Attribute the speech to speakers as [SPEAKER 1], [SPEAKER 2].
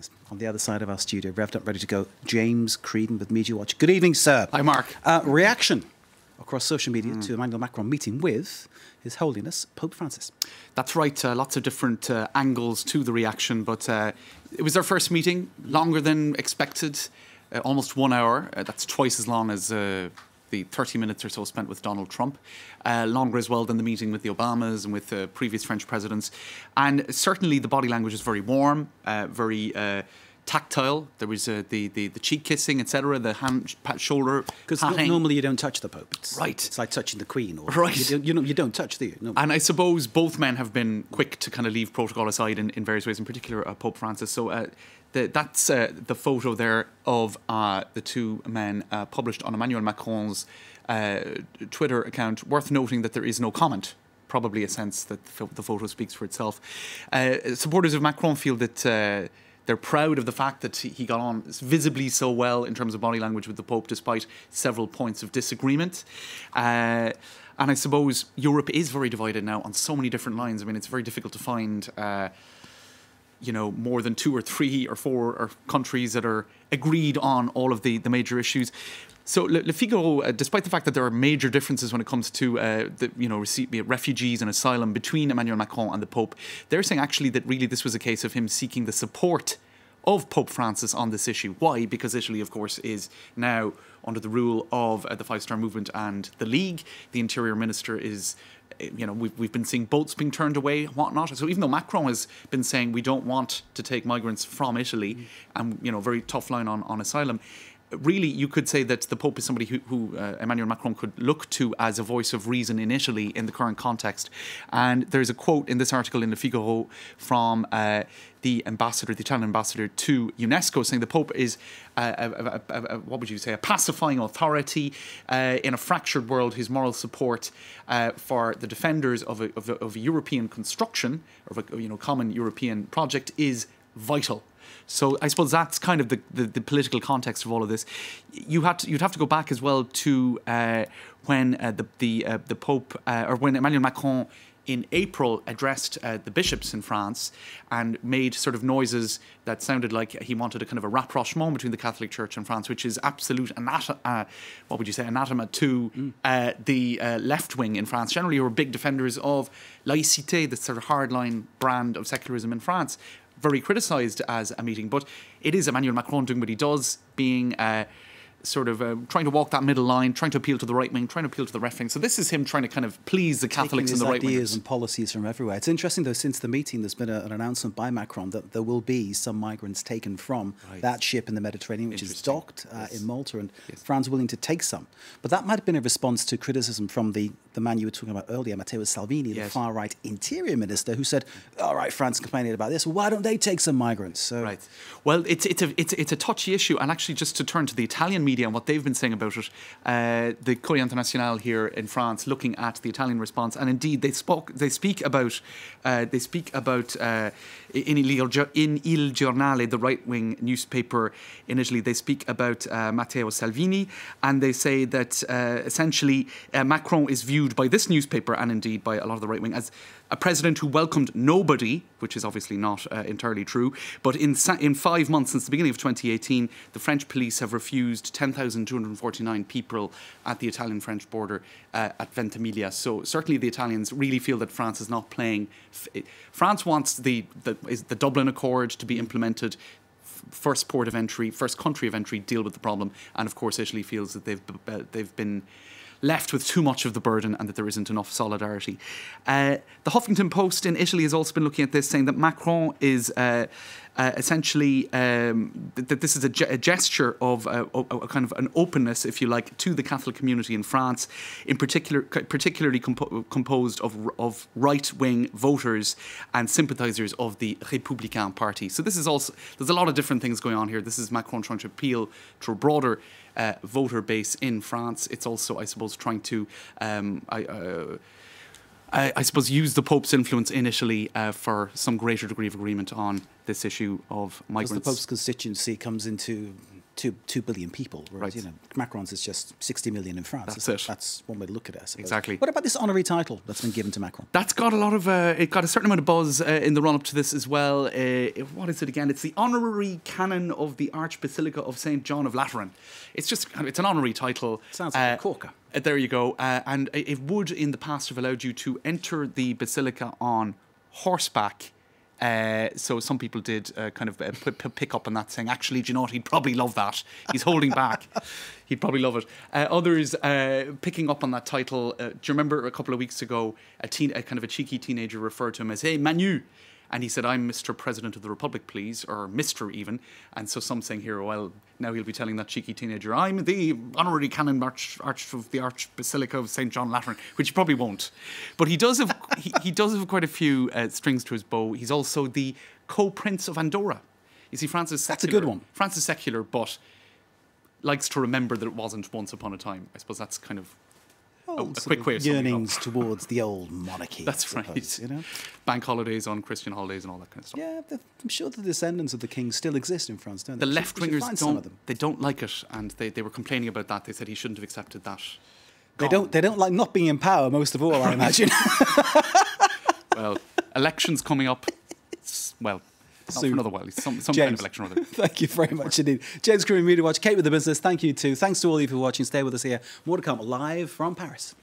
[SPEAKER 1] business. On the other side of our studio, revved up, ready to go, James Creedon with Media Watch. Good evening, sir.
[SPEAKER 2] Hi, Mark.
[SPEAKER 1] Reaction across social media to Emmanuel Macron meeting with His Holiness Pope Francis.
[SPEAKER 2] That's right. Lots of different angles to the reaction, but it was their first meeting, longer than expected, almost 1 hour. That's twice as long as the 30 minutes or so spent with Donald Trump. Longer as well than the meeting with the Obamas and with previous French presidents. And certainly the body language is very warm, very tactile. There was the cheek kissing, etc., the hand, shoulder
[SPEAKER 1] Because
[SPEAKER 2] patting.
[SPEAKER 1] normally you don't touch the Pope.
[SPEAKER 2] Right.
[SPEAKER 1] It's like touching the Queen. Or,
[SPEAKER 2] Right.
[SPEAKER 1] You don't touch, do you? No.
[SPEAKER 2] And I suppose both men have been quick to kind of leave protocol aside in various ways, in particular Pope Francis. So that's the photo there of the two men published on Emmanuel Macron's Twitter account. Worth noting that there is no comment. Probably a sense that the photo speaks for itself. Supporters of Macron feel that they're proud of the fact that he got on visibly so well in terms of body language with the Pope, despite several points of disagreement. And I suppose Europe is very divided now on so many different lines. I mean, it's very difficult to find more than 2 or 3 or 4 countries that are agreed on all of the major issues. So Le Figaro, despite the fact that there are major differences when it comes to refugees and asylum between Emmanuel Macron and the Pope, they're saying actually that really this was a case of him seeking the support of Pope Francis on this issue. Why? Because Italy, of course, is now under the rule of the Five Star Movement and the League. The Interior Minister is... we've been seeing boats being turned away, whatnot. So even though Macron has been saying we don't want to take migrants from Italy, and very tough line on asylum, really you could say that the Pope is somebody who Emmanuel Macron could look to as a voice of reason in Italy in the current context. And there's a quote in this article in Le Figaro from the Italian ambassador to UNESCO, saying the Pope is what would you say, a pacifying authority in a fractured world whose moral support for the defenders of a European construction, of a common European project, is vital. So I suppose that's kind of the political context of all of this. You'd have to go back as well to when the Pope or when Emmanuel Macron in April addressed the bishops in France and made sort of noises that sounded like he wanted a kind of a rapprochement between the Catholic Church and France, which is absolute anathema to the left wing in France. Generally, who are big defenders of laïcité, the sort of hardline brand of secularism in France. Very criticised as a meeting, but it is Emmanuel Macron doing what he does, being trying to walk that middle line, trying to appeal to the right wing, trying to appeal to the left wing. So this is him trying to kind of please the Catholics and the right wing.
[SPEAKER 1] Ideas and policies from everywhere. It's interesting though, since the meeting, there's been an announcement by Macron that there will be some migrants taken from that ship in the Mediterranean, which is docked in Malta, and France willing to take some. But that might have been a response to criticism from the man you were talking about earlier, Matteo Salvini, the far-right interior minister, who said, all right, France complaining about this, why don't they take some migrants? So,
[SPEAKER 2] right. Well, it's a touchy issue, and actually just to turn to the Italian media and what they've been saying about it, the Corriere Internazionale here in France, looking at the Italian response, and indeed they speak about in Il Giornale, the right-wing newspaper in Italy, they speak about Matteo Salvini, and they say that essentially Macron is viewed by this newspaper and indeed by a lot of the right wing as a president who welcomed nobody, which is obviously not entirely true. But in 5 months since the beginning of 2018, the French police have refused 10,249 people at the Italian-French border at Ventimiglia. So certainly the Italians really feel that France is not playing. France wants the Dublin Accord to be implemented. First port of entry, first country of entry, deal with the problem. And of course, Italy feels that they've been left with too much of the burden and that there isn't enough solidarity. The Huffington Post in Italy has also been looking at this, saying that Macron is essentially that this is a gesture of a kind of an openness, if you like, to the Catholic community in France, in particularly composed of right-wing voters and sympathisers of the Républicain Party. So this is also, there's a lot of different things going on here. This is Macron trying to appeal to a broader voter base in France. It's also, I suppose, trying to I suppose, use the Pope's influence in Italy for some greater degree of agreement on this issue of migrants.
[SPEAKER 1] As the Pope's constituency comes into 2 billion people, whereas Macron's is just 60 million in France.
[SPEAKER 2] That's it.
[SPEAKER 1] That's one way to look at it, I suppose.
[SPEAKER 2] Exactly.
[SPEAKER 1] What about this honorary title that's been given to Macron?
[SPEAKER 2] That's got a lot of it got a certain amount of buzz in the run-up to this as well. What is it again? It's the honorary canon of the Archbasilica of St. John of Lateran. It's an honorary title.
[SPEAKER 1] Sounds like a corker.
[SPEAKER 2] There you go. And it would in the past have allowed you to enter the basilica on horseback. So some people did pick up on that, saying, actually, do you know what? He'd probably love that. He's holding back. He'd probably love it. Others picking up on that title. Do you remember a couple of weeks ago, a cheeky teenager referred to him as, hey, Manu. And he said, I'm Mr. President of the Republic, please, or Mr. even. And so some saying here, well, now he'll be telling that cheeky teenager, I'm the honorary canon arch of the Archbasilica of St. John Lateran, which he probably won't. But he does have he does have quite a few strings to his bow. He's also the co-prince of Andorra. You see, France is secular.
[SPEAKER 1] That's a good one.
[SPEAKER 2] France is secular, but likes to remember that it wasn't once upon a time. I suppose that's kind of a quick way of
[SPEAKER 1] yearnings towards the old monarchy.
[SPEAKER 2] That's right. Bank holidays on Christian holidays and all that kind of stuff.
[SPEAKER 1] Yeah, I'm sure the descendants of the king still exist in France, don't they?
[SPEAKER 2] The left-wingers don't like it, and they were complaining about that. They said he shouldn't have accepted that.
[SPEAKER 1] They don't like not being in power most of all, I imagine.
[SPEAKER 2] Well, elections coming up. Well, not for another while. Some
[SPEAKER 1] James,
[SPEAKER 2] kind of election or other.
[SPEAKER 1] Thank you very much indeed. James Crew, Media Watch, Kate with the Business. Thank you too. Thanks to all of you for watching. Stay with us here. More to come live from Paris.